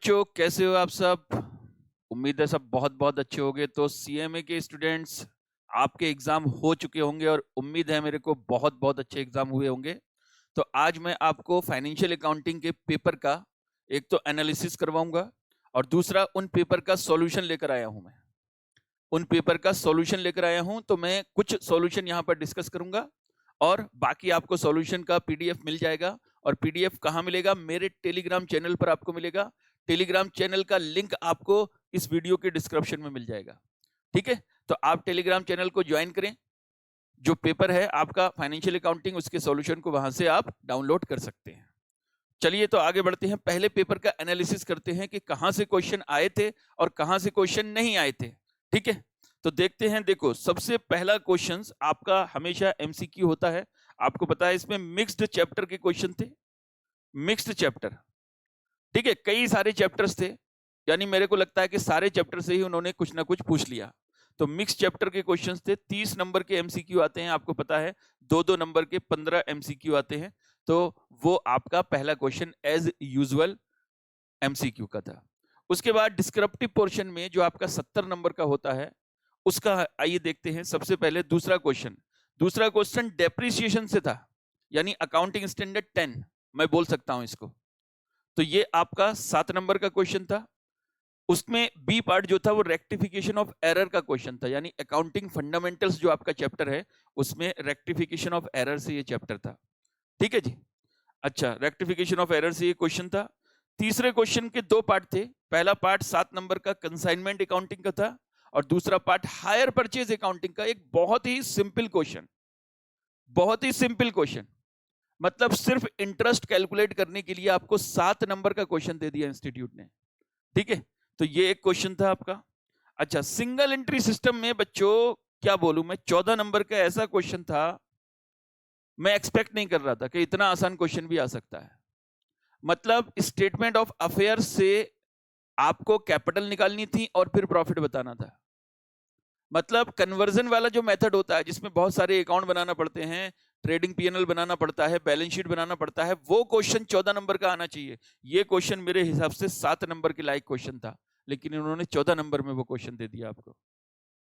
बच्चों, कैसे हो आप सब? उम्मीद है सब बहुत बहुत अच्छे होंगे। तो सीएमए के स्टूडेंट्स, आपके एग्जाम हो चुके होंगे और उम्मीद है मेरे को बहुत बहुत अच्छे एग्जाम हुए होंगे। तो आज मैं आपको फाइनेंशियल अकाउंटिंग के पेपर का एक तो एनालिसिस करवाऊंगा और दूसरा उन पेपर का सॉल्यूशन लेकर आया हूं। मैं उन पेपर का सॉल्यूशन लेकर आया हूं, तो मैं कुछ सॉल्यूशन यहां पर डिस्कस करूंगा और बाकी आपको सॉल्यूशन का पीडीएफ मिल जाएगा। और पीडीएफ कहां मिलेगा? मेरे टेलीग्राम चैनल पर आपको मिलेगा। टेलीग्राम चैनल का लिंक आपको इस वीडियो के डिस्क्रिप्शन में मिल जाएगा। ठीक है, तो आप टेलीग्राम चैनल को ज्वाइन करें। जो पेपर है आपका फाइनेंशियल अकाउंटिंग, उसके सॉल्यूशन को वहां से आप डाउनलोड कर सकते हैं। चलिए तो आगे बढ़ते हैं। पहले पेपर का एनालिसिस करते हैं कि कहां से क्वेश्चन आए थे और कहां से क्वेश्चन नहीं आए थे। ठीक है, तो देखते हैं। देखो, सबसे पहला क्वेश्चन आपका हमेशा एमसीक्यू होता है। आपको पता है इसमें मिक्स्ड चैप्टर के क्वेश्चन थे। मिक्स्ड चैप्टर, ठीक है, कई सारे चैप्टर्स थे, यानी मेरे को लगता है कि सारे चैप्टर से ही उन्होंने कुछ ना कुछ पूछ लिया। तो मिक्स चैप्टर के क्वेश्चंस थे। 30 नंबर के एमसीक्यू आते हैं, आपको पता है। 2-2 नंबर के 15 एमसीक्यू आते हैं। तो वो आपका पहला क्वेश्चन एज यूजुअल एमसीक्यू का था। उसके बाद डिस्क्रिप्टिव पोर्शन में जो आपका 70 नंबर का होता है, उसका आइए देखते हैं। सबसे पहले दूसरा क्वेश्चन डेप्रिसिएशन से था, यानी अकाउंटिंग स्टैंडर्ड 10 मैं बोल सकता हूं इसको। तो ये आपका 7 नंबर का क्वेश्चन था। उसमें बी पार्ट जो था वो रेक्टिफिकेशन ऑफ एरर का क्वेश्चन था, यानी अकाउंटिंग फंडामेंटल्स जो आपका चैप्टर है उसमें रेक्टिफिकेशन ऑफ एरर से ये चैप्टर था। ठीक है जी। अच्छा, रेक्टिफिकेशन ऑफ एरर से ये क्वेश्चन था। तीसरे क्वेश्चन के 2 पार्ट थे। पहला पार्ट 7 नंबर का कंसाइनमेंट अकाउंटिंग का था और दूसरा पार्ट हायर परचेज अकाउंटिंग का। एक बहुत ही सिंपल क्वेश्चन, बहुत ही सिंपल क्वेश्चन, मतलब सिर्फ इंटरेस्ट कैलकुलेट करने के लिए आपको 7 नंबर का क्वेश्चन दे दिया इंस्टीट्यूट ने। ठीक है, तो ये एक क्वेश्चन था आपका। अच्छा, सिंगल एंट्री सिस्टम में बच्चों क्या बोलूं मैं, 14 नंबर का ऐसा क्वेश्चन था, मैं एक्सपेक्ट नहीं कर रहा था कि इतना आसान क्वेश्चन भी आ सकता है। मतलब स्टेटमेंट ऑफ अफेयर से आपको कैपिटल निकालनी थी और फिर प्रॉफिट बताना था। मतलब कन्वर्जन वाला जो मेथड होता है जिसमें बहुत सारे अकाउंट बनाना पड़ते हैं, ट्रेडिंग पीएनएल बनाना पड़ता है, बैलेंस शीट बनाना पड़ता है, वो क्वेश्चन 14 नंबर का आना चाहिए। ये क्वेश्चन मेरे हिसाब से 7 नंबर के लायक क्वेश्चन था, लेकिन इन्होंने 14 नंबर में वो क्वेश्चन दे दिया आपको।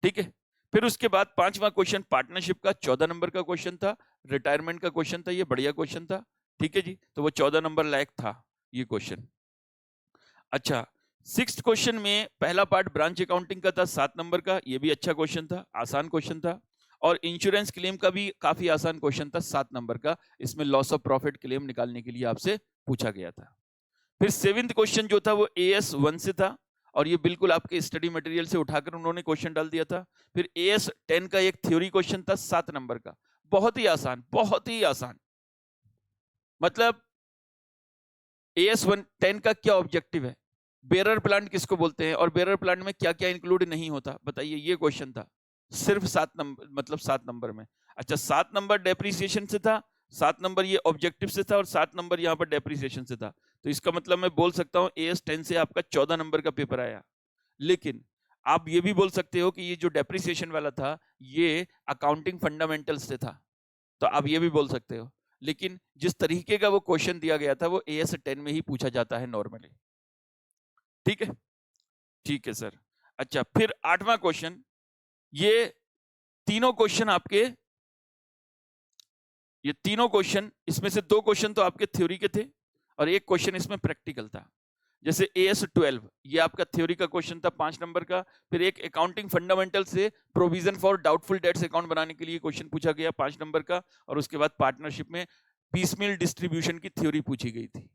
ठीक है, फिर उसके बाद 5वां क्वेश्चन पार्टनरशिप का 14 नंबर का क्वेश्चन था। रिटायरमेंट का क्वेश्चन था, ये बढ़िया क्वेश्चन था। ठीक है जी, तो वो 14 नंबर लायक था ये क्वेश्चन। अच्छा, 6th क्वेश्चन में पहला पार्ट ब्रांच अकाउंटिंग का था 7 नंबर का, ये भी अच्छा क्वेश्चन था, आसान क्वेश्चन था। और इंश्योरेंस क्लेम का भी काफी आसान क्वेश्चन था 7 नंबर का। इसमें लॉस ऑफ प्रॉफिट क्लेम निकालने के लिए आपसे पूछा गया था। फिर 7th क्वेश्चन जो था वो एएस 1 से था और ये बिल्कुल आपके स्टडी मटेरियल से उठाकर उन्होंने क्वेश्चन डाल दिया था। फिर एएस 10 का एक थ्योरी क्वेश्चन था 7 नंबर का, बहुत ही आसान, बहुत ही आसान। मतलब एएस 10 का क्या ऑब्जेक्टिव है, बेरर प्लांट किसको बोलते हैं और बेरर प्लांट में क्या क्या इंक्लूड नहीं होता, बताइए। ये क्वेश्चन था सिर्फ 7 नंबर, मतलब 7 नंबर में। अच्छा, 7 नंबर डेप्रिसिएशन से था, 7 नंबर ये ऑब्जेक्टिव से था और 7 नंबर यहाँ पर डेप्रिसिएशन से था। तो इसका मतलब मैं बोल सकता हूँ एएस 10 से आपका 14 नंबर का पेपर आया। लेकिन आप ये भी बोल सकते हो कि ये जो डेप्रिसिएशन वाला था ये अकाउंटिंग फंडामेंटल्स से था, तो आप ये भी बोल सकते हो। लेकिन जिस तरीके का वो क्वेश्चन दिया गया था वो एएस 10 में ही पूछा जाता है नॉर्मली। ठीक है, ठीक है सर। अच्छा, फिर 8वां क्वेश्चन, ये तीनों क्वेश्चन आपके, ये तीनों क्वेश्चन, इसमें से 2 क्वेश्चन तो आपके थ्योरी के थे और एक क्वेश्चन इसमें प्रैक्टिकल था। जैसे एएस 12 ये आपका थ्योरी का क्वेश्चन था 5 नंबर का। फिर एक अकाउंटिंग फंडामेंटल से provision for doubtful debts account बनाने के लिए क्वेश्चन पूछा गया 5 नंबर का। और उसके बाद पार्टनरशिप में पीसमिल डिस्ट्रीब्यूशन की थ्योरी पूछी गई थी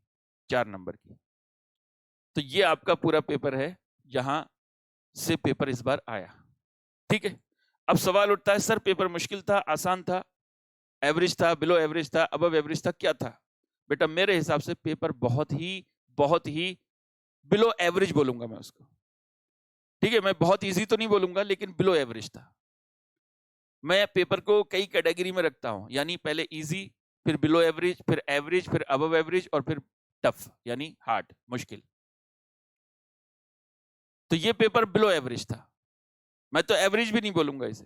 4 नंबर की। तो ये आपका पूरा पेपर है, जहां से पेपर इस बार आया। ठीक है, अब सवाल उठता है सर पेपर मुश्किल था, आसान था, एवरेज था, बिलो एवरेज था, अबव एवरेज था, क्या था? बेटा मेरे हिसाब से पेपर बहुत ही बिलो एवरेज बोलूंगा मैं उसको। ठीक है, मैं बहुत इजी तो नहीं बोलूंगा, लेकिन बिलो एवरेज था। मैं पेपर को कई कैटेगरी में रखता हूं, यानी पहले इजी, फिर बिलो एवरेज, फिर अबव एवरेज और फिर टफ यानी हार्ड, मुश्किल। तो ये पेपर बिलो एवरेज था, मैं तो एवरेज भी नहीं बोलूंगा इसे।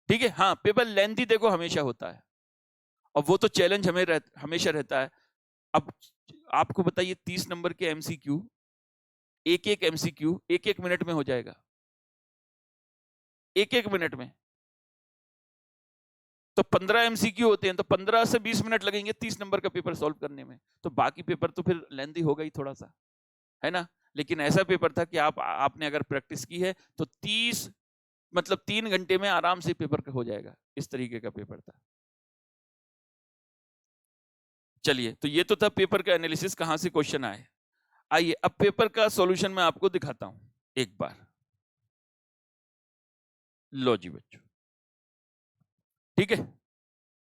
ठीक है, हाँ पेपर लेंथी देखो हमेशा होता है और वो तो चैलेंज हमेशा रहता है। अब आपको बताइए 30 नंबर के एमसीक्यू, एक एक एमसीक्यू एक एक मिनट में हो जाएगा, एक एक मिनट में। तो 15 एमसीक्यू होते हैं, तो 15 से 20 मिनट लगेंगे 30 नंबर का पेपर सॉल्व करने में। तो बाकी पेपर तो फिर लेंथी होगा ही थोड़ा सा, है ना। लेकिन ऐसा पेपर था कि आपने अगर प्रैक्टिस की है तो 30 मतलब 3 घंटे में आराम से पेपर हो जाएगा, इस तरीके का पेपर था। चलिए, तो ये तो था पेपर का एनालिसिस, कहां से क्वेश्चन आए। आइए अब पेपर का सॉल्यूशन मैं आपको दिखाता हूं एक बार। लो जी बच्चों, ठीक है।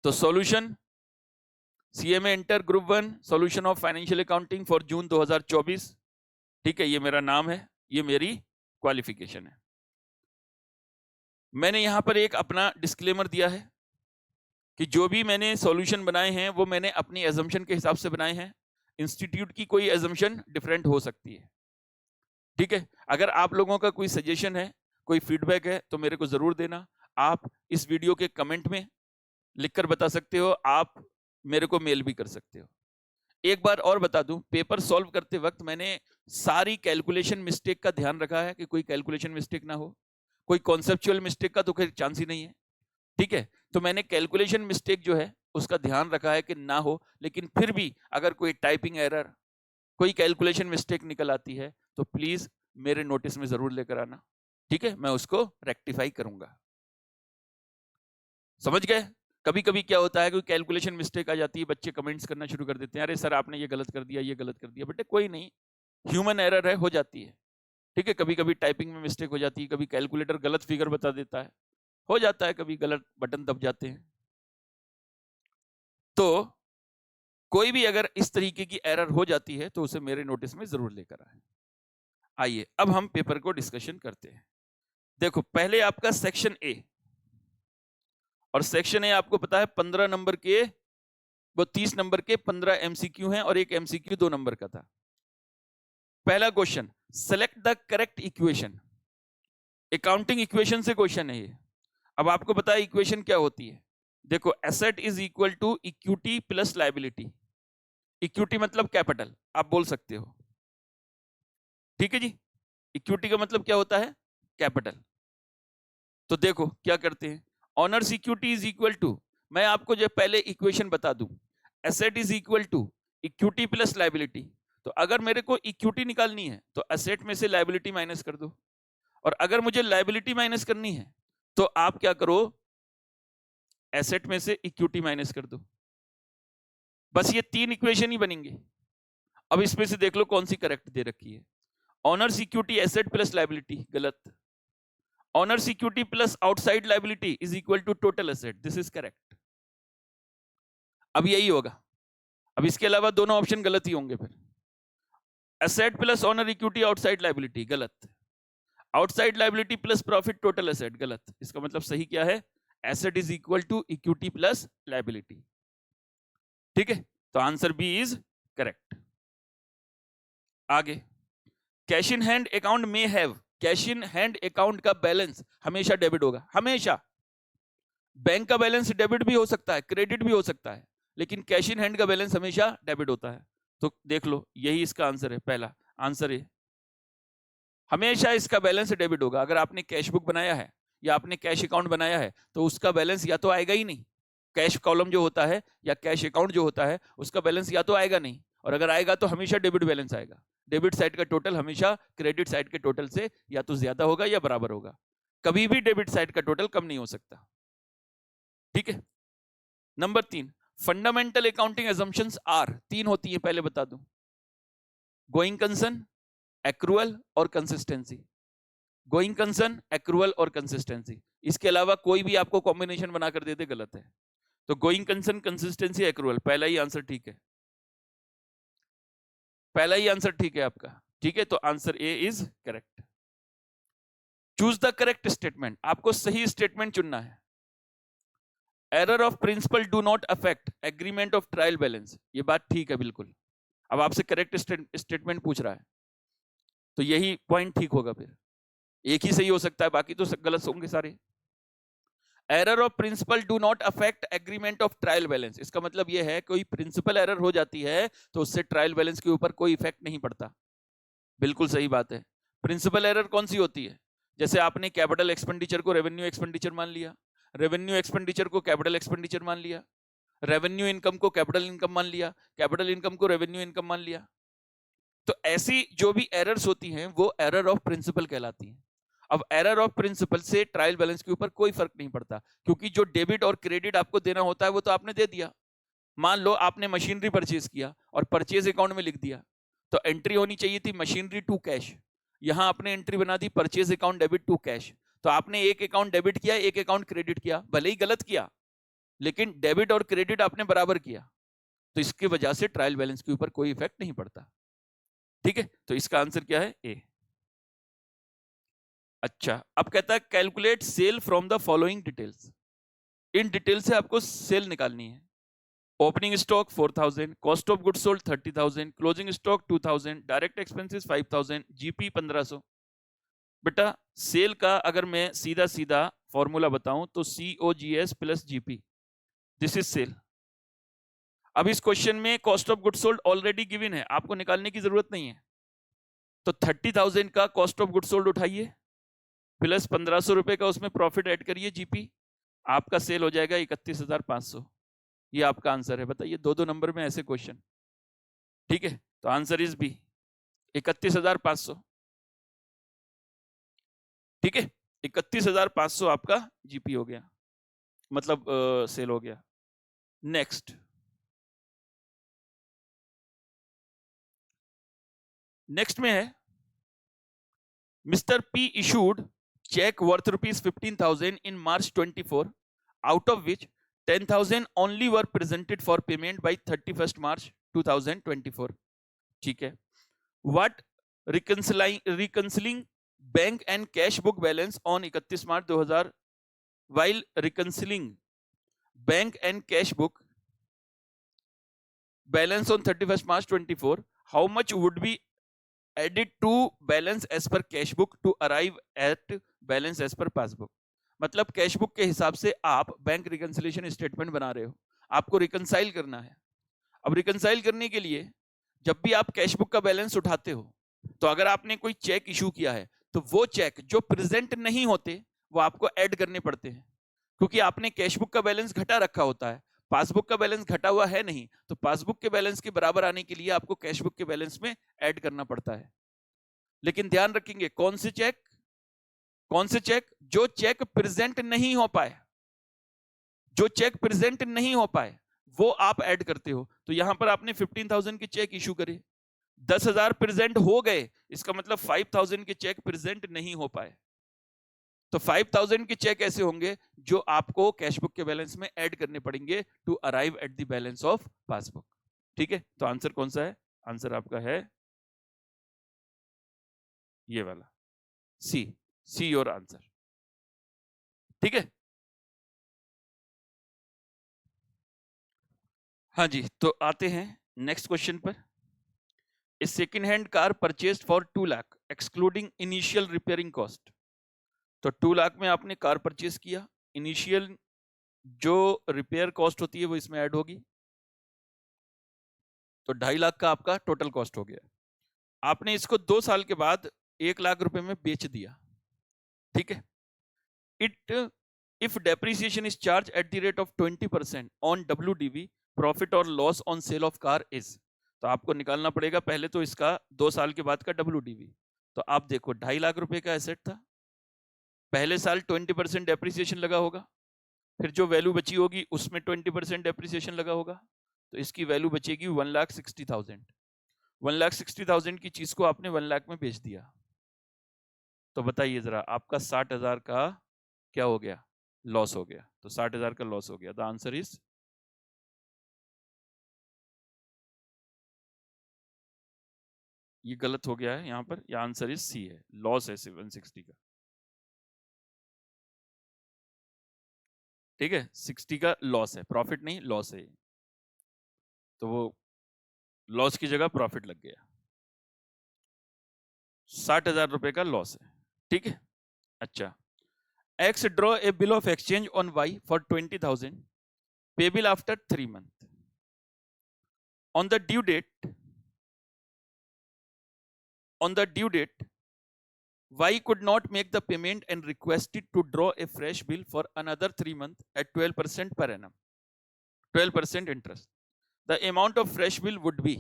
तो solution CMA inter group 1 solution of financial accounting for जून 2024। ठीक है, ये मेरा नाम है, ये मेरी क्वालिफिकेशन है। मैंने यहां पर एक अपना डिस्क्लेमर दिया है कि जो भी मैंने सॉल्यूशन बनाए हैं वो मैंने अपनी एजम्पशन के हिसाब से बनाए हैं। इंस्टीट्यूट की कोई एजम्पशन डिफरेंट हो सकती है, ठीक है। अगर आप लोगों का कोई सजेशन है, कोई फीडबैक है, तो मेरे को जरूर देना। आप इस वीडियो के कमेंट में लिखकर बता सकते हो, आप मेरे को मेल भी कर सकते हो। एक बार और बता दूं, पेपर सॉल्व करते वक्त मैंने सारी कैलकुलेशन मिस्टेक का ध्यान रखा है कि कोई कैलकुलेशन मिस्टेक ना हो, कोई कॉन्सेप्चुअल मिस्टेक का तो कोई चांस ही नहीं है, ठीक है। तो मैंने कैलकुलेशन मिस्टेक जो है उसका ध्यान रखा है कि ना हो, लेकिन फिर भी अगर कोई टाइपिंग एरर, कोई कैलकुलेशन मिस्टेक निकल आती है तो प्लीज मेरे नोटिस में जरूर लेकर आना, ठीक है। मैं उसको रेक्टिफाई करूंगा, समझ गए। कभी कभी क्या होता है, कोई कैलकुलेशन मिस्टेक आ जाती है, बच्चे कमेंट्स करना शुरू कर देते हैं, अरे सर आपने ये गलत कर दिया, ये गलत कर दिया। बेटे कोई नहीं, ह्यूमन एरर है, हो जाती है, ठीक है। कभी कभी टाइपिंग में मिस्टेक हो जाती है, कभी कैलकुलेटर गलत फिगर बता देता है, हो जाता है, कभी गलत बटन दब जाते हैं। तो कोई भी अगर इस तरीके की एरर हो जाती है तो उसे मेरे नोटिस में जरूर लेकर आए। आइए अब हम पेपर को डिस्कशन करते हैं। देखो, पहले आपका सेक्शन ए, और सेक्शन ए आपको पता है 15 नंबर के, वो 30 नंबर के 15 एमसीक्यू हैं और एक एमसीक्यू 2 नंबर का था। पहला question, select the correct equation. Accounting equation से क्वेश्चन है ये। अब आपको पता है इक्वेशन क्या होती है। देखो, asset is equal to equity plus liability. Equity मतलब कैपिटल, आप बोल सकते हो, ठीक है जी। इक्विटी का मतलब क्या होता है, कैपिटल। तो देखो क्या करते हैं, owner's equity is equal to, मैं आपको जो पहले इक्वेशन बता दूं, asset is equal to equity plus liability. तो अगर मेरे को इक्विटी निकालनी है तो एसेट में से लायबिलिटी माइनस कर दो, और अगर मुझे लायबिलिटी माइनस करनी है तो आप क्या करो, एसेट में से इक्विटी माइनस कर दो। बस ये 3 इक्वेशन ही बनेंगे। अब इसमें से देख लो कौन सी करेक्ट दे रखी है। Owners equity asset plus liability गलत, owners equity plus outside liability is equal to total asset, this is correct. अब यही होगा, अब इसके अलावा दोनों ऑप्शन गलत ही होंगे फिर। Asset plus owner equity outside liability गलत, outside liability plus profit total asset गलत। इसका मतलब सही क्या है, asset is equal to equity plus liability, ठीक है। तो आंसर बी इज करेक्ट। आगे, कैश इन हैंड अकाउंट में have, cash in hand account का बैलेंस हमेशा डेबिट होगा, हमेशा। बैंक का बैलेंस डेबिट भी हो सकता है, क्रेडिट भी हो सकता है, लेकिन कैश इन हैंड का बैलेंस हमेशा डेबिट होता है। तो देख लो, यही इसका आंसर है, पहला आंसर है, हमेशा इसका बैलेंस डेबिट होगा। अगर आपने कैश बुक बनाया है या आपने कैश अकाउंट बनाया है तो उसका बैलेंस या तो आएगा ही नहीं, कैश कॉलम जो होता है या कैश अकाउंट जो होता है उसका बैलेंस या तो आएगा नहीं, और अगर आएगा तो हमेशा डेबिट बैलेंस आएगा। डेबिट साइड का टोटल हमेशा क्रेडिट साइड के टोटल से या तो ज्यादा होगा या बराबर होगा, कभी भी डेबिट साइड का टोटल कम नहीं हो सकता, ठीक है। Number 3, fundamental accounting assumptions are, 3 होती है, पहले बता दूं, गोइंग कंसर्न, एक्रूअल और कंसिस्टेंसी। गोइंग कंसर्न, एक्रूअल और कंसिस्टेंसी, इसके अलावा कोई भी आपको कॉम्बिनेशन बनाकर दे दे गलत है। तो गोइंग कंसर्न, कंसिस्टेंसी, एक्रूअल, पहला ही आंसर ठीक है, पहला ही आंसर ठीक है आपका, ठीक है। तो answer A is correct. Choose the correct statement, आपको सही स्टेटमेंट चुनना है। Error of principle do not affect agreement of trial balance, ये बात ठीक है बिल्कुल। अब आपसे करेक्ट स्टेटमेंट पूछ रहा है तो यही पॉइंट ठीक होगा, फिर एक ही सही हो सकता है, बाकी तो गलत होंगे सारे। Error of principle do not affect agreement of trial balance. इसका मतलब यह है कोई प्रिंसिपल एरर हो जाती है तो उससे ट्रायल बैलेंस के ऊपर कोई इफेक्ट नहीं पड़ता। बिल्कुल सही बात है। प्रिंसिपल एरर कौन सी होती है? जैसे आपने कैपिटल एक्सपेंडिचर को रेवेन्यू एक्सपेंडिचर मान लिया, रेवेन्यू एक्सपेंडिचर को कैपिटल एक्सपेंडिचर मान लिया, रेवेन्यू इनकम को कैपिटल इनकम मान लिया, कैपिटल इनकम को रेवेन्यू इनकम मान लिया। तो ऐसी जो भी एरर्स होती हैं वो एरर ऑफ प्रिंसिपल कहलाती हैं। अब एरर ऑफ प्रिंसिपल से ट्रायल बैलेंस के ऊपर कोई फर्क नहीं पड़ता, क्योंकि जो डेबिट और क्रेडिट आपको देना होता है वो तो आपने दे दिया। मान लो आपने मशीनरी परचेज किया और परचेज अकाउंट में लिख दिया, तो एंट्री होनी चाहिए थी मशीनरी टू कैश, यहां आपने एंट्री बना दी purchase account debit to cash. तो आपने एक अकाउंट डेबिट किया, एक अकाउंट क्रेडिट किया, भले ही गलत किया लेकिन डेबिट और क्रेडिट आपने बराबर किया, तो इसकी वजह से ट्रायल बैलेंस के ऊपर कोई इफेक्ट नहीं पड़ता। ठीक है, तो इसका आंसर क्या है? ए। अच्छा, अब कहता है calculate sale from the following details. इन डिटेल से आपको सेल निकालनी है। Opening stock 4000, cost of goods sold 30,000, closing stock 2000, direct expenses 5000, GP 1500। बेटा सेल का अगर मैं सीधा सीधा फॉर्मूला बताऊं तो COGS plus GP, this is sale. अब इस क्वेश्चन में cost of goods sold already given है, आपको निकालने की जरूरत नहीं है। तो 30,000 का कॉस्ट ऑफ गुड्स सोल्ड उठाइए प्लस 1500 रुपए का उसमें प्रॉफिट ऐड करिए जीपी, आपका सेल हो जाएगा 31,500। ये आपका आंसर है। बताइए दो दो नंबर में ऐसे क्वेश्चन। ठीक है, तो आंसर इज बी, 31,500। ठीक है, 31,500 आपका जीपी हो गया, मतलब सेल हो गया। नेक्स्ट में है mister P issued cheque worth ₹15,000 in March 24, out of which 10,000 only were presented for payment by 31st March 2024. ठीक है, what reconciling bank and cash book balance on 31 March 2000, while reconciling bank and cash book balance on 31st March 24, how much would be added to balance as per cash book to arrive at balance as per passbook? मतलब cash book के हिसाब से आप bank reconciliation statement बना रहे हो, आपको reconcile करना है। अब रिकंसाइल करने के लिए जब भी आप कैश बुक का बैलेंस उठाते हो, तो अगर आपने कोई चेक इशू किया है तो वो चेक जो प्रेजेंट नहीं होते वो आपको ऐड करने पड़ते हैं, क्योंकि आपने कैश बुक का बैलेंस घटा रखा होता है, पासबुक का बैलेंस घटा हुआ है नहीं, तो पासबुक के बैलेंस के बराबर आने के लिए आपको कैश बुक के बैलेंस में ऐड करना पड़ता है। लेकिन ध्यान रखेंगे कौन से चेक जो चेक प्रेजेंट नहीं हो पाए, जो चेक प्रेजेंट नहीं हो पाए वो आप ऐड करते हो। तो यहां पर आपने 15,000 के चेक इशू करे, 10,000 प्रेजेंट हो गए, इसका मतलब 5,000 के चेक प्रेजेंट नहीं हो पाए। तो 5,000 के चेक ऐसे होंगे जो आपको कैशबुक के बैलेंस में ऐड करने पड़ेंगे to arrive at the balance of passbook. ठीक है, तो आंसर कौन सा है? आंसर आपका है ये वाला, सी योर आंसर। ठीक है, हाँ जी, तो आते हैं नेक्स्ट क्वेश्चन पर। A second hand car purchased for 2 lakh excluding initial repairing cost. तो 2 लाख में आपने कार परचेज किया, इनिशियल जो रिपेयर कॉस्ट होती है वो इसमें ऐड होगी, तो 2.5 लाख का आपका टोटल कॉस्ट हो गया। आपने इसको 2 साल के बाद 1 लाख रुपए में बेच दिया। ठीक है, it if depreciation is charge at the rate of 20% on WDV, profit और loss on sale of car is. तो आपको निकालना पड़ेगा पहले तो इसका 2 साल के बाद का WDV। तो आप देखो 2.5 लाख रुपए का एसेट था, पहले साल 20% डेप्रिसिएशन लगा होगा, फिर जो वैल्यू बची होगी उसमें 20% डेप्रिसिएशन लगा होगा, तो इसकी वैल्यू बचेगी 1,60,000। 1,60,000 की चीज को आपने 1 लाख में बेच दिया। तो बताइए जरा आपका 60,000 का क्या हो गया? लॉस हो गया। तो 60,000 का लॉस हो गया। द आंसर इज, ये गलत हो गया है यहाँ पर, ये आंसर इज सी है, लॉस है 160 का। ठीक है, 60 का लॉस है, प्रॉफिट नहीं लॉस है, तो वो लॉस की जगह प्रॉफिट लग गया। 60,000 रुपए का लॉस है। ठीक है, अच्छा, X draw a bill of exchange on Y for 20,000 payable after 3 months. On the due date, Y could not make the payment and requested to draw a fresh bill for another 3 months at 12% per annum, 12% interest. The amount of fresh bill would be,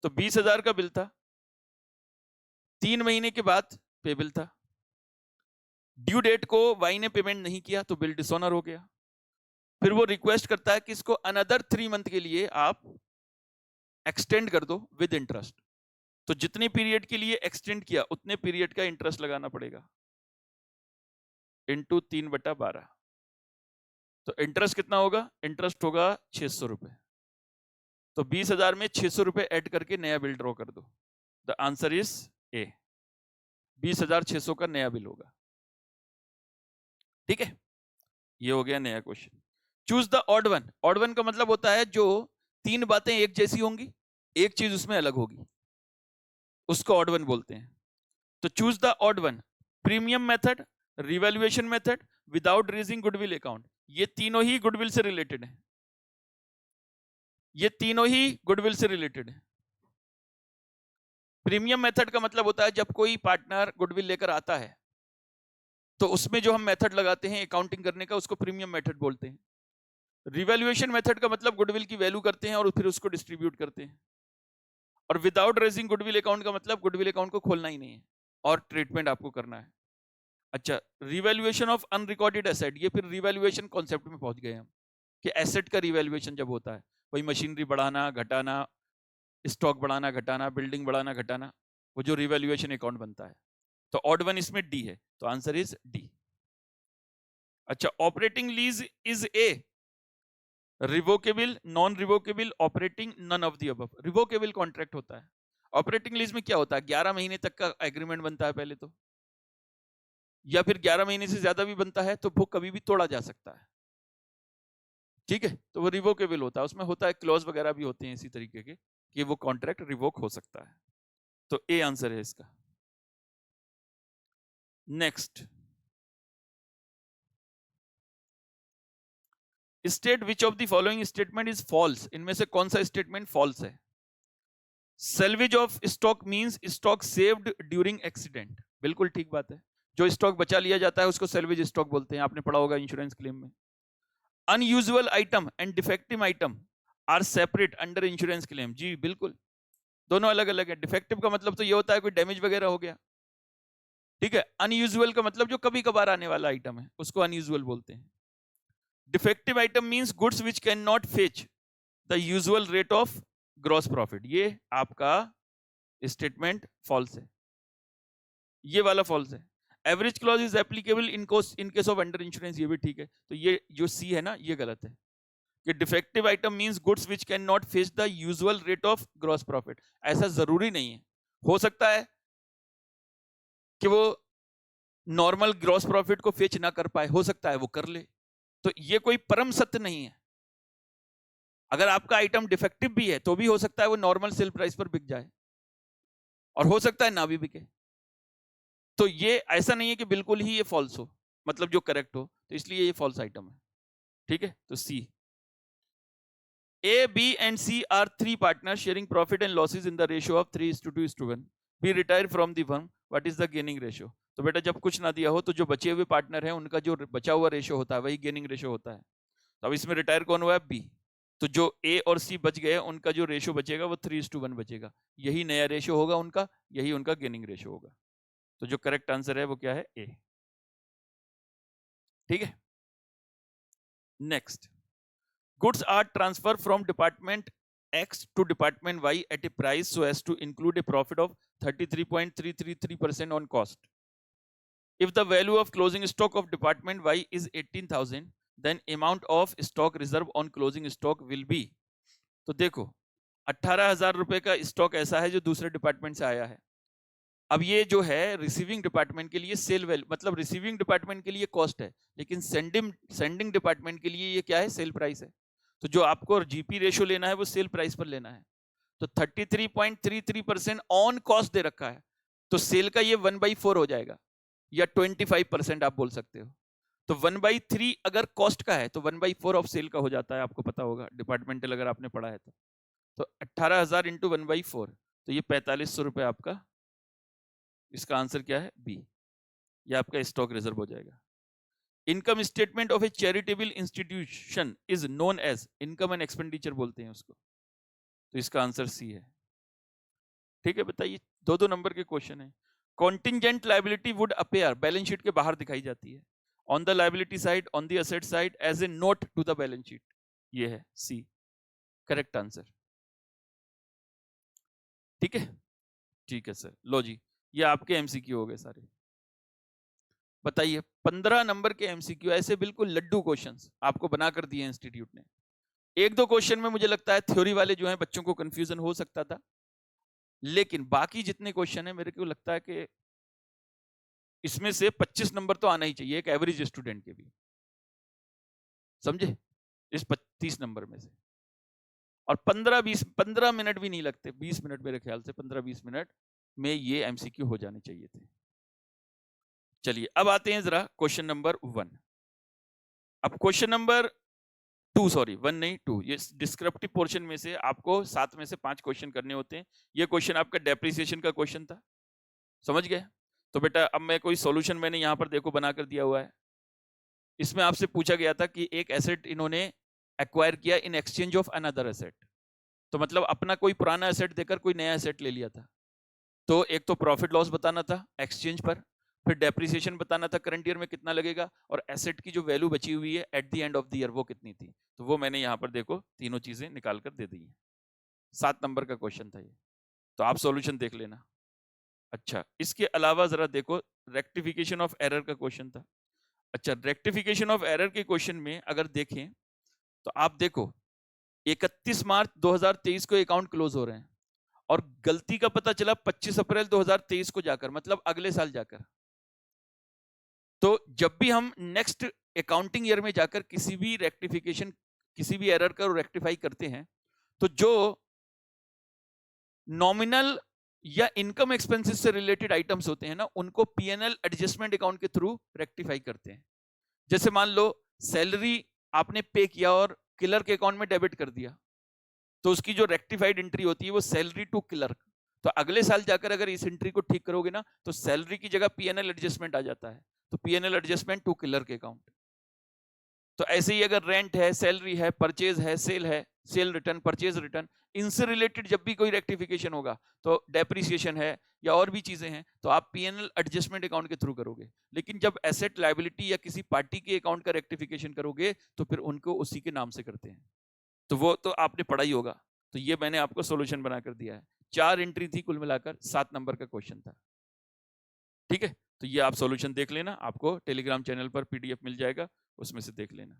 तो 20,000 का bill था, 3 महीने के बाद payable था, due date को Y ने payment नहीं किया तो बिल डिसऑनर हो गया। फिर वो रिक्वेस्ट करता है कि इसको अनदर 3 मंथ के लिए आप एक्सटेंड कर दो विद इंटरेस्ट। तो जितने पीरियड के लिए एक्सटेंड किया उतने पीरियड का इंटरेस्ट लगाना पड़ेगा इंटू 3/12। तो इंटरेस्ट कितना होगा? इंटरेस्ट होगा 600 रुपए। तो 20,000 में 600 रुपए ऐड करके नया बिल ड्रॉ कर दो। द आंसर इज ए, 20,600 का नया बिल होगा। ठीक है, ये हो गया नया question. Choose the odd one. Odd one का मतलब होता है जो 3 बातें एक जैसी होंगी, एक चीज उसमें अलग होगी, उसको ऑड वन बोलते हैं। तो choose the odd one. Premium method, revaluation method, without raising goodwill account, ये तीनों ही गुडविल से रिलेटेड है। ये तीनों ही गुडविल से रिलेटेड है। प्रीमियम मेथड का मतलब होता है जब कोई पार्टनर गुडविल लेकर आता है तो उसमें जो हम मेथड लगाते हैं अकाउंटिंग करने का, उसको प्रीमियम मेथड बोलते हैं। रिवैल्यूएशन मेथड का मतलब गुडविल की वैल्यू करते हैं और फिर उसको डिस्ट्रीब्यूट करते हैं। और विदाउट रेजिंग गुडविल अकाउंट का मतलब गुडविल अकाउंट को खोलना ही नहीं है और ट्रीटमेंट आपको करना है। अच्छा, रिवैल्यूएशन ऑफ अनरिकॉर्डेड एसेट, ये फिर रिवैल्यूएशन कॉन्सेप्ट में पहुंच गए हम कि एसेट का रिवैल्यूएशन जब होता है, वही मशीनरी बढ़ाना घटाना, स्टॉक बढ़ाना घटाना, बिल्डिंग बढ़ाना घटाना, वो जो रिवैल्यूएशन अकाउंट बनता है। तो ऑड वन इसमें डी है, तो आंसर इज डी। अच्छा, operating lease is a revocable, non revocable, operating, none of the above. Revocable contract होता है। ऑपरेटिंग लीज में क्या होता है? 11 महीने तक का एग्रीमेंट बनता है पहले तो, या फिर 11 महीने से ज्यादा भी बनता है तो वो कभी भी तोड़ा जा सकता है। ठीक है, तो वो रिवोकेबल होता है, उसमें होता है क्लॉज वगैरह भी होते हैं इसी तरीके के कि वो कॉन्ट्रैक्ट रिवोक हो सकता है। तो ए आंसर है इसका। Next, state which of the following statement is false. इनमें से कौन सा स्टेटमेंट फॉल्स है? Salvage of stock means stock saved during accident, बिल्कुल ठीक बात है। जो स्टॉक बचा लिया जाता है उसको सेल्वेज स्टॉक बोलते हैं, आपने पढ़ा होगा इंश्योरेंस क्लेम में। Unusual item and defective item are separate under insurance claim, जी बिल्कुल, दोनों अलग अलग है। डिफेक्टिव का मतलब तो ये होता है कोई डैमेज वगैरह हो गया, ठीक है। अनयूजुअल का मतलब जो कभी कभार आने वाला आइटम है उसको अनयूजुअल बोलते हैं। Defective item means goods which can not fetch the usual rate of gross profit, ये आपका स्टेटमेंट फॉल्स है, ये वाला फॉल्स है। Average clause is applicable in case of under insurance, ये भी ठीक है। तो ये जो सी है ना, ये गलत है कि defective item means goods which can not fetch the usual rate of gross profit. ऐसा जरूरी नहीं है, हो सकता है कि वो नॉर्मल ग्रॉस प्रॉफिट को फेच ना कर पाए, हो सकता है वो कर ले। तो ये कोई परम सत्य नहीं है। अगर आपका आइटम डिफेक्टिव भी है तो भी हो सकता है वो नॉर्मल सेल प्राइस पर बिक जाए, और हो सकता है ना भी बिके। तो ये ऐसा नहीं है कि बिल्कुल ही ये फॉल्स हो, मतलब जो करेक्ट हो, तो इसलिए ये फॉल्स आइटम है। ठीक है, तो सी। A, B and C are 3 partners sharing profit and losses in the ratio of 3:2:1. B retire from the firm. What is the gaining ratio? तो बेटा जब कुछ ना दिया हो तो जो बचे हुए पार्टनर हैं उनका जो बचा हुआ रेशियो होता है वही गेनिंग रेशियो होता है। तो अब इसमें रिटायर कौन हुआ है? बी। तो जो ए और सी बच गए उनका जो रेशियो बचेगा वो 3:1 बचेगा, यही नया रेशियो होगा उनका, यही उनका गेनिंग रेशियो होगा। तो जो करेक्ट आंसर है वो क्या है? ए। ठीक है, next, goods are transferred from department X to department Y at a price so as to include a profit of 33.333% on cost. If the value of closing stock of department Y is 18,000, then amount of stock reserve on closing stock will be. तो देखो 18,000 रुपए का stock ऐसा है जो दूसरे department से आया है। अब ये जो है रिसीविंग डिपार्टमेंट के लिए सेल वैल्यू, मतलब रिसीविंग डिपार्टमेंट के लिए कॉस्ट है, लेकिन सेंडिंग डिपार्टमेंट के लिए ये क्या है? सेल प्राइस है। तो जो आपको जीपी रेशियो लेना है वो सेल प्राइस पर लेना है। तो 33.33% ऑन कॉस्ट दे रखा है, तो सेल का ये 1/4 हो जाएगा, या 25% आप बोल सकते हो। तो 1/3 अगर कॉस्ट का है तो 1/4 ऑफ सेल का हो जाता है, आपको पता होगा डिपार्टमेंटल अगर आपने पढ़ा है तो 18,000 इंटू 1/4 तो ये 4500 रुपए आपका, इसका आंसर क्या है बी, ये आपका स्टॉक रिजर्व हो जाएगा। Income statement of a charitable institution is known as, income and expenditure बोलते हैं उसको, तो इसका आंसर सी है। ठीक है, बताइए, 2-2 नंबर के क्वेश्चन है। Contingent liability would appear, balance sheet के बाहर दिखाई जाती है, on the liability side, on the asset side, as a note to the balance sheet, ये है सी करेक्ट आंसर। ठीक है, ठीक है सर, लो जी, ये आपके एमसीक्यू हो गए सारे। बताइए 15 नंबर के एमसीक्यू, ऐसे बिल्कुल लड्डू क्वेश्चंस आपको बनाकर दिए इंस्टीट्यूट ने। 1-2 क्वेश्चन में मुझे लगता है थ्योरी वाले जो हैं बच्चों को कंफ्यूजन हो सकता था, लेकिन बाकी जितने क्वेश्चन है मेरे को लगता है कि इसमें से 25 नंबर तो आना ही चाहिए एक एवरेज स्टूडेंट के भी, समझे, इस 30 नंबर में से। और 15 मिनट भी नहीं लगते, 20 मिनट मेरे ख्याल से, 15-20 मिनट में ये एमसीक्यू हो जाने चाहिए थे। चलिए अब आते हैं जरा क्वेश्चन नंबर 1। अब क्वेश्चन नंबर 2, सॉरी 1 नहीं 2, ये डिस्क्रिप्टिव पोर्शन में से आपको 7 में से 5 क्वेश्चन करने होते हैं। ये क्वेश्चन आपका डेप्रिसिएशन का क्वेश्चन था, समझ गए। तो बेटा अब मैं कोई सॉल्यूशन मैंने यहाँ पर देखो बनाकर दिया हुआ है। इसमें आपसे पूछा गया था कि एक एसेट इन्होंने एक्वायर किया in exchange of another asset, तो मतलब अपना कोई पुराना एसेट देकर कोई नया एसेट ले लिया था। तो एक तो प्रॉफिट लॉस बताना था एक्सचेंज पर, फिर डेप्रिसिएशन बताना था करंट ईयर में कितना लगेगा, और एसेट की जो वैल्यू बची हुई है at the end of the year वो कितनी थी। तो वो मैंने यहाँ पर देखो तीनों चीजें निकाल कर दे दी है। 7 नंबर का क्वेश्चन था ये, तो आप सॉल्यूशन देख लेना। अच्छा, इसके अलावा जरा देखो रेक्टिफिकेशन ऑफ एरर का क्वेश्चन था। अच्छा, रेक्टिफिकेशन ऑफ एरर के क्वेश्चन में अगर देखें तो आप देखो 31 मार्च 2023 को अकाउंट क्लोज हो रहे हैं और गलती का पता चला 25 अप्रैल 2023 को जाकर, मतलब अगले साल जाकर। तो जब भी हम नेक्स्ट अकाउंटिंग ईयर में जाकर किसी भी रेक्टिफिकेशन, किसी भी एरर को रेक्टिफाई करते हैं, तो जो नॉमिनल या इनकम एक्सपेंसेस से रिलेटेड आइटम्स होते हैं ना, उनको पीएनएल एडजस्टमेंट अकाउंट के थ्रू रेक्टिफाई करते हैं। जैसे मान लो सैलरी आपने पे किया और क्लर्क के अकाउंट में डेबिट कर दिया, तो उसकी जो रेक्टिफाइड एंट्री होती है वो सैलरी टू क्लर्क। तो अगले साल जाकर अगर इस एंट्री को ठीक करोगे ना, तो सैलरी की जगह पीएनएल एडजस्टमेंट आ जाता है, तो PNL adjustment to clerk account. तो ऐसे ही अगर रेंट है, सैलरी है, परचेज है, सेल है, सेल रिटर्न, परचेज रिटर्न, इनसे रिलेटेड जब भी कोई रेक्टिफिकेशन होगा, तो डेप्रिसिएशन है या और भी चीजें हैं, तो आप पीएनएल एडजस्टमेंट अकाउंट के थ्रू करोगे। लेकिन जब एसेट लायबिलिटी या किसी पार्टी के अकाउंट का रेक्टिफिकेशन करोगे तो फिर उनको उसी के नाम से करते हैं। तो वो तो आपने पढ़ा ही होगा। तो ये मैंने आपको सॉल्यूशन बनाकर दिया है। 4 एंट्री थी कुल मिलाकर, 7 नंबर का क्वेश्चन था। ठीक है, तो ये आप सॉल्यूशन देख लेना, आपको टेलीग्राम चैनल पर पीडीएफ मिल जाएगा, उसमें से देख लेना।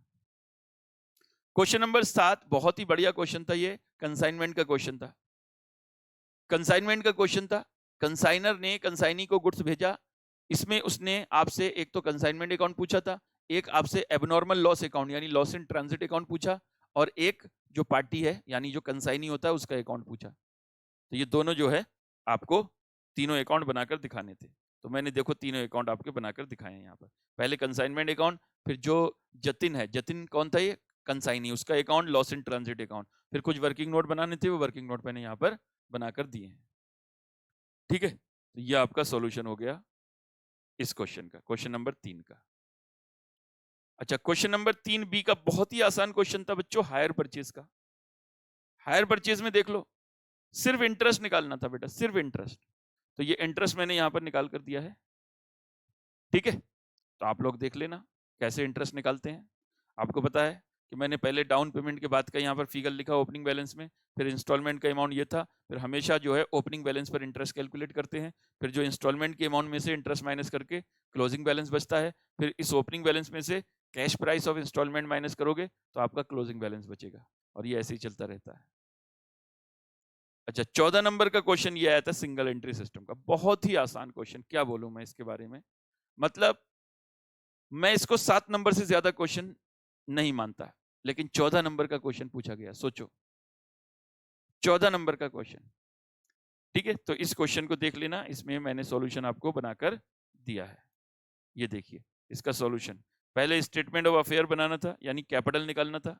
क्वेश्चन नंबर 7 बहुत ही बढ़िया क्वेश्चन था, ये कंसाइनमेंट का क्वेश्चन था। कंसाइनमेंट का क्वेश्चन था, कंसाइनर ने कंसाइनी को गुड्स भेजा, इसमें उसने आपसे एक तो कंसाइनमेंट अकाउंट पूछा था, एक आपसे एबनॉर्मल लॉस अकाउंट यानी लॉस इन ट्रांजिट अकाउंट पूछा, और एक जो पार्टी है यानी जो कंसाइनी होता है उसका अकाउंट पूछा। तो ये दोनों जो है आपको तीनों अकाउंट बनाकर दिखाने थे। तो मैंने देखो तीनों अकाउंट आपके बनाकर दिखाए हैं यहाँ पर। पहले कंसाइनमेंट अकाउंट, फिर जो जतिन है, जतिन कौन था ये, कंसाइनी, उसका account loss in transit account, फिर कुछ वर्किंग नोट बनाने थे, वो वर्किंग नोट मैंने यहाँ पर बनाकर दिए हैं। ठीक है, तो ये आपका सॉल्यूशन हो गया इस क्वेश्चन का, क्वेश्चन नंबर 3 का। अच्छा, क्वेश्चन नंबर 3B का बहुत ही आसान क्वेश्चन था बच्चों, हायर परचेज का। हायर परचेज में देख लो, सिर्फ इंटरेस्ट निकालना था बेटा, सिर्फ इंटरेस्ट। तो ये इंटरेस्ट मैंने यहां पर निकाल कर दिया है। ठीक है, तो आप लोग देख लेना कैसे इंटरेस्ट निकालते हैं। आपको पता है कि मैंने पहले डाउन पेमेंट के बाद का यहाँ पर फिगर लिखा ओपनिंग बैलेंस में, फिर इंस्टॉलमेंट का अमाउंट ये था, फिर हमेशा जो है ओपनिंग बैलेंस पर इंटरेस्ट कैलकुलेट करते हैं, फिर जो इंस्टॉलमेंट के अमाउंट में से इंटरेस्ट माइनस करके क्लोजिंग बैलेंस बचता है, फिर इस ओपनिंग बैलेंस में से cash price of instalment minus करोगे तो आपका क्लोजिंग बैलेंस बचेगा, और ये ऐसे ही चलता रहता है। अच्छा, 14 नंबर का क्वेश्चन ये आया था सिंगल एंट्री सिस्टम का, बहुत ही आसान क्वेश्चन, क्या बोलूं मैं इसके बारे में, मतलब मैं इसको 7 नंबर से ज्यादा क्वेश्चन नहीं मानता, लेकिन 14 नंबर का क्वेश्चन पूछा गया, सोचो 14 नंबर का क्वेश्चन। ठीक है, तो इस क्वेश्चन को देख लेना, इसमें मैंने सॉल्यूशन आपको बनाकर दिया है। ये देखिए इसका सॉल्यूशन, पहले स्टेटमेंट ऑफ अफेयर बनाना था, यानी कैपिटल निकालना था।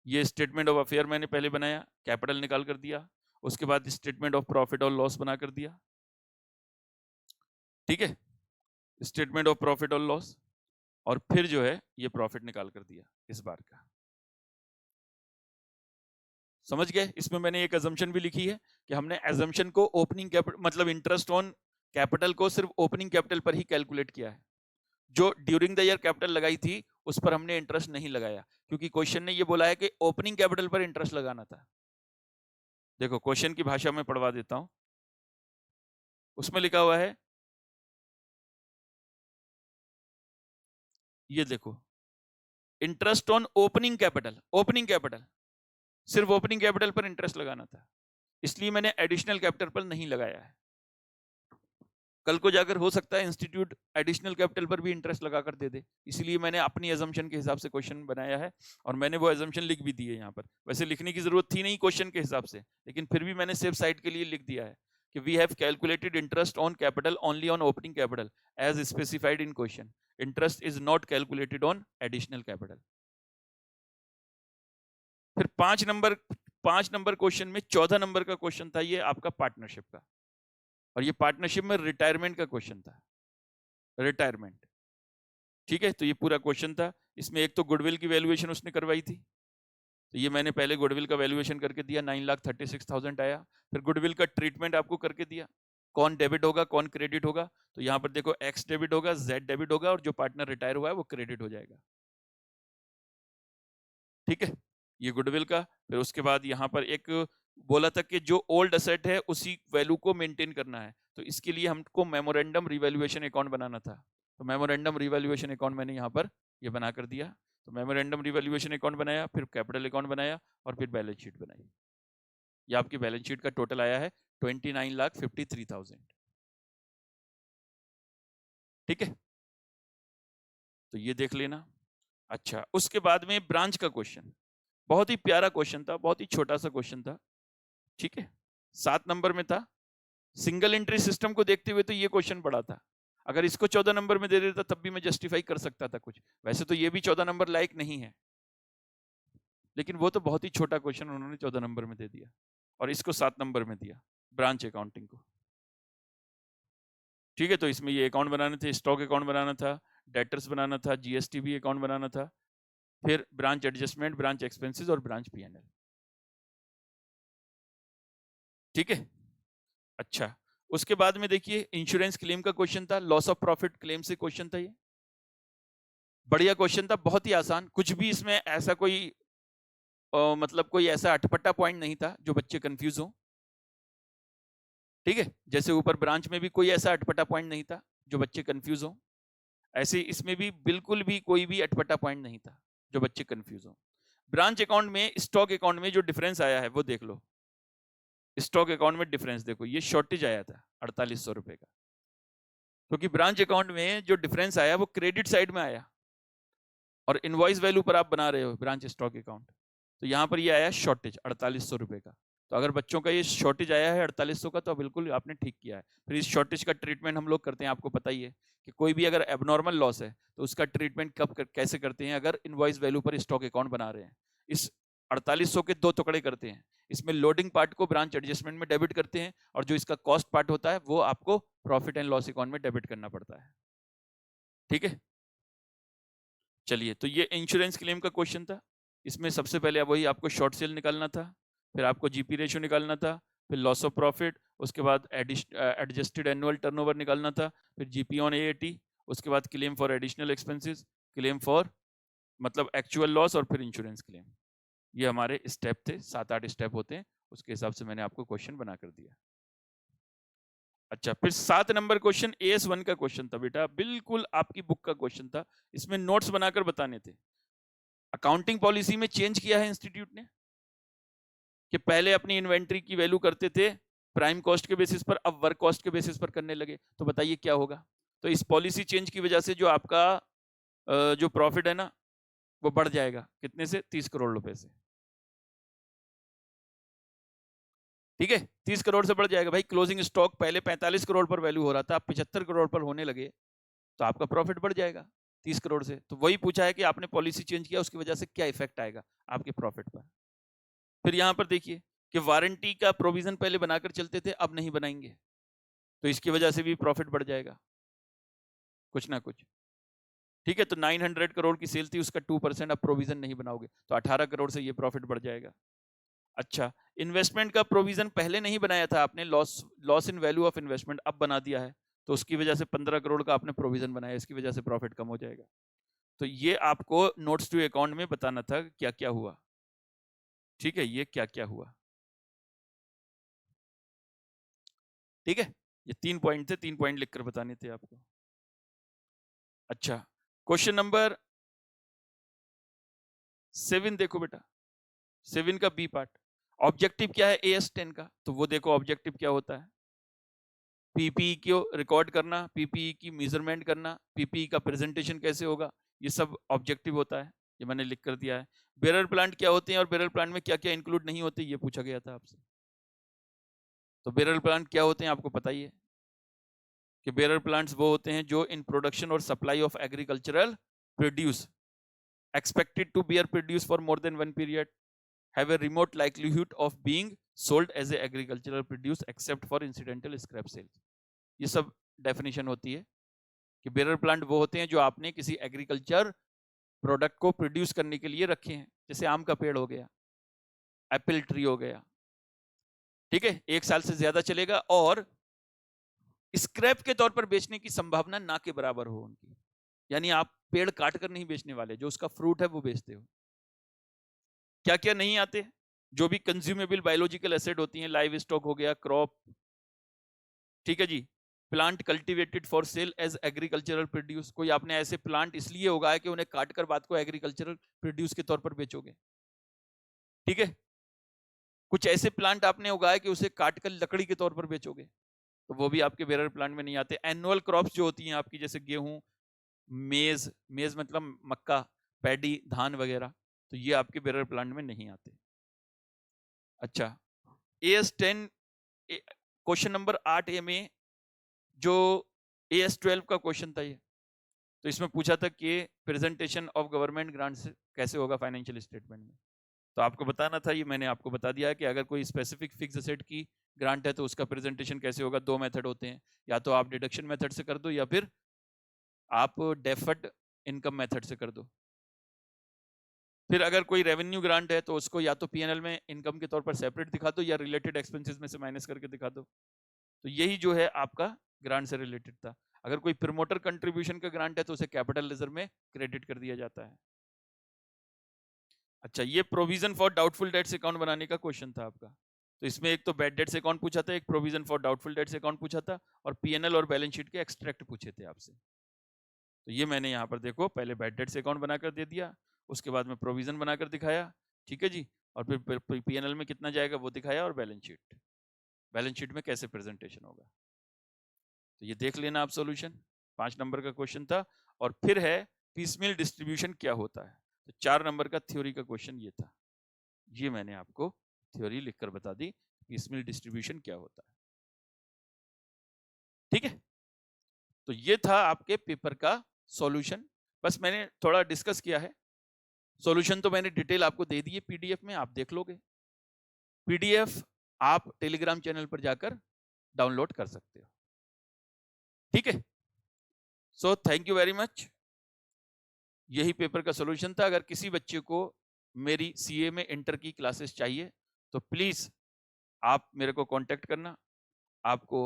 ये स्टेटमेंट ऑफ अफेयर मैंने पहले बनाया, कैपिटल निकाल कर दिया। उसके बाद स्टेटमेंट ऑफ प्रॉफिट और लॉस बना कर दिया, ठीक है, स्टेटमेंट ऑफ प्रॉफिट और लॉस, और फिर जो है ये प्रॉफिट निकाल कर दिया इस बार का। समझ गए? इसमें मैंने एक अजम्पशन भी लिखी है कि हमने अजम्पशन को ओपनिंग कैपिटल मतलब इंटरेस्ट ऑन कैपिटल को सिर्फ ओपनिंग कैपिटल पर ही कैलकुलेट किया है। जो ड्यूरिंग द ईयर कैपिटल लगाई थी उस पर हमने इंटरेस्ट नहीं लगाया, क्योंकि क्वेश्चन ने ये बोला है कि ओपनिंग कैपिटल पर इंटरेस्ट लगाना था। देखो क्वेश्चन की भाषा में पढ़वा देता हूं, उसमें लिखा हुआ है, ये देखो, interest on opening capital, opening capital, सिर्फ ओपनिंग कैपिटल पर इंटरेस्ट लगाना था, इसलिए मैंने एडिशनल कैपिटल पर नहीं लगाया है। कल को जाकर हो सकता है इंस्टीट्यूट एडिशनल कैपिटल पर भी इंटरेस्ट लगाकर दे दे, इसलिए मैंने अपनी अजम्पशन के हिसाब से क्वेश्चन बनाया है, और मैंने वो अजम्पशन लिख भी दी है यहाँ पर। वैसे लिखने की जरूरत थी नहीं क्वेश्चन के हिसाब से, लेकिन फिर भी मैंने सेफ साइड के लिए लिख दिया है कि we have calculated interest on capital only on opening capital as specified in question, interest is not calculated on additional capital. फिर 5 नंबर क्वेश्चन में 14 नंबर का क्वेश्चन था ये आपका पार्टनरशिप का, और ये पार्टनरशिप में रिटायरमेंट का क्वेश्चन था, रिटायरमेंट, ठीक है। तो ये पूरा क्वेश्चन था, इसमें एक तो गुडविल की वैल्यूएशन उसने करवाई थी, तो ये मैंने पहले गुडविल का वैल्यूएशन करके दिया, 9,36,000 आया। फिर गुडविल का ट्रीटमेंट आपको करके दिया, कौन डेबिट होगा कौन क्रेडिट होगा, तो यहाँ पर देखो एक्स डेबिट होगा, जेड डेबिट होगा, और जो पार्टनर रिटायर हुआ है वो क्रेडिट हो जाएगा, ठीक है, ये गुडविल का। फिर उसके बाद यहाँ पर एक बोला था कि जो ओल्ड असेट है उसी वैल्यू को मेंटेन करना है, तो इसके लिए हमको मेमोरेंडम रिवैल्यूएशन अकाउंट बनाना था, तो मेमोरेंडम रिवैल्यूएशन अकाउंट मैंने यहाँ पर ये बना कर दिया। तो मेमोरेंडम रिवैल्यूएशन अकाउंट बनाया, फिर कैपिटल अकाउंट बनाया, और फिर बैलेंस शीट बनाई। ये आपकी बैलेंस शीट का टोटल आया है 29,53,000, ठीक है, तो ये देख लेना। अच्छा, उसके बाद में ब्रांच का क्वेश्चन, बहुत ही प्यारा क्वेश्चन था, बहुत ही छोटा सा क्वेश्चन था, ठीक है, 7 नंबर में था। सिंगल एंट्री सिस्टम को देखते हुए तो ये क्वेश्चन पड़ा था, अगर इसको 14 नंबर में दे देता तब भी मैं जस्टिफाई कर सकता था कुछ, वैसे तो ये भी 14 नंबर लायक नहीं है, लेकिन वो तो बहुत ही छोटा क्वेश्चन उन्होंने 14 नंबर में दे दिया, और इसको 7 नंबर में दिया, ब्रांच अकाउंटिंग को, ठीक है। तो इसमें ये अकाउंट बनाने थे, स्टॉक अकाउंट बनाना था, डेटर्स बनाना था, जीएसटीबी अकाउंट बनाना था, फिर ब्रांच एडजस्टमेंट, ब्रांच एक्सपेंसेस और ब्रांच पीएनएल, ठीक है। अच्छा, उसके बाद में देखिए इंश्योरेंस क्लेम का क्वेश्चन था, लॉस ऑफ प्रॉफिट क्लेम से क्वेश्चन था, ये बढ़िया क्वेश्चन था, बहुत ही आसान, कुछ भी इसमें ऐसा कोई मतलब कोई ऐसा अटपटा पॉइंट नहीं था जो बच्चे कंफ्यूज हो, ठीक है, जैसे ऊपर ब्रांच में भी कोई ऐसा अटपटा पॉइंट नहीं था जो बच्चे कंफ्यूज हो, ऐसे इसमें भी बिल्कुल भी कोई भी अटपटा पॉइंट नहीं था जो बच्चे कंफ्यूज हो। ब्रांच अकाउंट में स्टॉक अकाउंट में जो डिफरेंस आया है वो देख लो, स्टॉक अकाउंट में डिफरेंस देखो, ये शॉर्टेज आया था 4800 रुपए का, क्योंकि ब्रांच अकाउंट में जो डिफरेंस आया वो क्रेडिट साइड में आया, और इनवॉइस वैल्यू पर आप बना रहे हो ब्रांच स्टॉक अकाउंट, तो यहाँ पर ये आया शॉर्टेज 4800 रुपए का। तो अगर बच्चों का ये शॉर्टेज आया है 4800 का, तो बिल्कुल आपने ठीक किया है। फिर इस शॉर्टेज का ट्रीटमेंट हम लोग करते हैं, आपको पता ही है कि कोई भी अगर एबनॉर्मल लॉस है तो उसका ट्रीटमेंट कैसे करते हैं, अगर इनवॉइस वैल्यू पर स्टॉक अकाउंट बना रहे हैं। इस 4800 के 2 टुकड़े करते हैं, इसमें लोडिंग पार्ट को ब्रांच एडजस्टमेंट में डेबिट करते हैं, और जो इसका कॉस्ट पार्ट होता है वो आपको प्रॉफिट एंड लॉस अकाउंट में डेबिट करना पड़ता है, ठीक है। चलिए, तो ये इंश्योरेंस क्लेम का क्वेश्चन था, इसमें सबसे पहले वही आपको शॉर्ट सेल निकालना था, फिर आपको जीपी रेशियो निकालना था, फिर लॉस ऑफ प्रॉफिट, उसके बाद एडजस्टेड एनुअल टर्नओवर निकालना था, फिर जीपी ऑन एएटी, उसके बाद claim for additional expenses, claim for मतलब एक्चुअल लॉस, और फिर इंश्योरेंस क्लेम। ये हमारे स्टेप थे, 7-8 स्टेप होते हैं, उसके हिसाब से मैंने आपको क्वेश्चन बना कर दिया। अच्छा, फिर 7 नंबर क्वेश्चन AS1 का क्वेश्चन था बेटा, बिल्कुल आपकी बुक का क्वेश्चन था, इसमें नोट्स बनाकर बताने थे। अकाउंटिंग पॉलिसी में चेंज किया है इंस्टीट्यूट ने, कि पहले अपनी इन्वेंट्री की वैल्यू करते थे प्राइम कॉस्ट के बेसिस पर, अब वर्क कॉस्ट के बेसिस पर करने लगे, तो बताइए क्या होगा। तो इस पॉलिसी चेंज की वजह से जो आपका जो प्रॉफिट है ना वो बढ़ जाएगा, कितने से, 30 करोड़ रुपए से, ठीक है, 30 करोड़ से बढ़ जाएगा भाई। क्लोजिंग स्टॉक पहले 45 करोड़ पर वैल्यू हो रहा था, अब 75 करोड़ पर होने लगे, तो आपका प्रॉफिट बढ़ जाएगा। 30 करोड़ से। तो वही पूछा है कि आपने पॉलिसी चेंज किया, उसकी वजह से क्या इफेक्ट आएगा आपके प्रॉफिट पर। फिर यहाँ पर देखिए कि वारंटी का प्रोविजन पहले बनाकर चलते थे, अब नहीं बनाएंगे, तो इसकी वजह से भी प्रॉफिट बढ़ जाएगा कुछ ना कुछ। ठीक है, तो 900 करोड़ की सेल थी, उसका 2% अब प्रोविजन नहीं बनाओगे तो 18 करोड़ से ये प्रॉफिट बढ़ जाएगा। अच्छा, इन्वेस्टमेंट का प्रोविजन पहले नहीं बनाया था आपने, loss in value of investment अब बना दिया है, तो उसकी वजह से 15 करोड़ का आपने प्रोविजन बनाया, इसकी वजह से प्रॉफिट कम हो जाएगा। तो ये आपको नोट्स टू अकाउंट में बताना था क्या क्या हुआ। ठीक है, ये क्या क्या हुआ। ठीक है, ये 3 पॉइंट थे, 3 पॉइंट लिखकर बताने थे आपको। अच्छा, क्वेश्चन नंबर 7 देखो बेटा, 7 का बी पार्ट, ऑब्जेक्टिव क्या है AS10 का, तो वो देखो ऑब्जेक्टिव क्या होता है। पीपीई को रिकॉर्ड करना, पीपीई की मेजरमेंट करना, पीपीई का प्रेजेंटेशन कैसे होगा, ये सब ऑब्जेक्टिव होता है, ये मैंने लिख कर दिया है। बेरर प्लांट क्या होते हैं और बेरर प्लांट में क्या क्या इंक्लूड नहीं होते, ये पूछा गया था आपसे। तो बेरर प्लांट क्या होते हैं आपको पता ही है कि बेरर प्लांट्स वो होते हैं जो इन प्रोडक्शन और supply of agricultural produce expected to bear produce for more than one period, have a remote likelihood of being sold as a agricultural produce except for incidental scrap sales। ये सब definition होती है कि bearer plant वो होते हैं जो आपने किसी एग्रीकल्चर प्रोडक्ट को प्रोड्यूस करने के लिए रखे हैं, जैसे आम का पेड़ हो गया, एप्पल ट्री हो गया। ठीक है, 1 साल से ज्यादा चलेगा और स्क्रैप के तौर पर बेचने की संभावना ना के बराबर हो उनकी, यानी आप पेड़ काट कर नहीं बेचने वाले, जो उसका फ्रूट है वो बेचते हो। क्या क्या नहीं आते, जो भी कंज्यूमेबल बायोलॉजिकल एसेट होती हैं, लाइव स्टॉक हो गया, क्रॉप, ठीक है जी, plant cultivated for sale as agricultural produce, कोई आपने ऐसे प्लांट इसलिए उगाए कि उन्हें काटकर बाद को एग्रीकल्चरल प्रोड्यूस के तौर पर बेचोगे। ठीक है, कुछ ऐसे प्लांट आपने उगाए कि उसे काटकर लकड़ी के तौर पर बेचोगे, तो वो भी आपके बेरर प्लांट में नहीं आते। एनुअल क्रॉप्स जो होती हैं आपकी, जैसे गेहूं, मेज, मेज मतलब मक्का, पैडी, धान वगैरह, तो ये आपके बेरर प्लांट में नहीं आते। अच्छा, AS10 क्वेश्चन नंबर 8A में जो AS12 का क्वेश्चन था ये, तो इसमें पूछा था कि प्रेजेंटेशन ऑफ गवर्नमेंट ग्रांट कैसे होगा फाइनेंशियल स्टेटमेंट में। तो आपको बताना था, ये मैंने आपको बता दिया है कि अगर कोई स्पेसिफिक फिक्स एसेट की ग्रांट है तो उसका प्रेजेंटेशन कैसे होगा। 2 मेथड होते हैं, या तो आप डिडक्शन मेथड से कर दो या फिर आप डेफर्ड इनकम मेथड से कर दो। फिर अगर कोई रेवेन्यू ग्रांट है तो उसको या तो P&L में इनकम के तौर पर सेपरेट दिखा दो या रिलेटेड एक्सपेंसेस में से माइनस करके दिखा दो। तो यही जो है आपका ग्रांट से रिलेटेड था। अगर कोई प्रमोटर कंट्रीब्यूशन का ग्रांट है तो उसे कैपिटल रिजर्व में क्रेडिट कर दिया जाता है। अच्छा, ये provision for doubtful debts account बनाने का क्वेश्चन था आपका। तो इसमें एक तो बैड डेट्स अकाउंट पूछा था, एक provision for doubtful debts account पूछा था, और P&L और बैलेंस शीट के एक्सट्रैक्ट पूछे थे आपसे। तो ये मैंने यहाँ पर देखो पहले बैड डेट्स अकाउंट बनाकर दे दिया, उसके बाद में प्रोविजन बनाकर दिखाया, ठीक है जी, और फिर P&L में कितना जाएगा वो दिखाया, और बैलेंस शीट में कैसे प्रेजेंटेशन होगा। तो ये देख लेना आप सॉल्यूशन, 5 नंबर का क्वेश्चन था। और फिर है पीसमील डिस्ट्रीब्यूशन क्या होता है, तो 4 नंबर का थ्योरी का क्वेश्चन ये था, ये मैंने आपको थ्योरी लिखकर बता दी, पीसमील डिस्ट्रीब्यूशन क्या होता है। ठीक है, तो ये था आपके पेपर का सॉल्यूशन, बस मैंने थोड़ा डिस्कस किया है। सॉल्यूशन तो मैंने डिटेल आपको दे दी है PDF में, आप देख लोगे। PDF आप टेलीग्राम चैनल पर जाकर डाउनलोड कर सकते हो। ठीक है, so thank you very much. यही पेपर का सॉल्यूशन था। अगर किसी बच्चे को मेरी CA में इंटर की क्लासेस चाहिए तो प्लीज आप मेरे को कांटेक्ट करना। आपको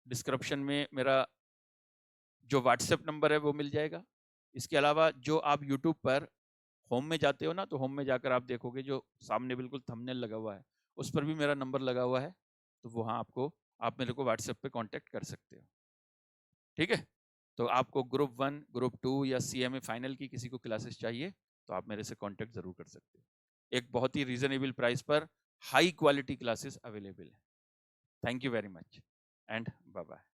डिस्क्रिप्शन में मेरा जो WhatsApp नंबर है वो मिल जाएगा। इसके अलावा जो आप YouTube पर होम में जाते हो ना, तो होम में जाकर आप देखोगे जो सामने बिल्कुल थंबनेल लगा हुआ है, उस पर भी मेरा नंबर लगा हुआ है, तो वहाँ आप मेरे को WhatsApp पे कांटेक्ट कर सकते हो। ठीक है, तो आपको ग्रुप 1, ग्रुप 2 या CMA फाइनल की किसी को क्लासेस चाहिए तो आप मेरे से कांटेक्ट जरूर कर सकते हो। एक बहुत ही रीजनेबल प्राइस पर हाई क्वालिटी क्लासेस अवेलेबल है। Thank you very much and bye bye.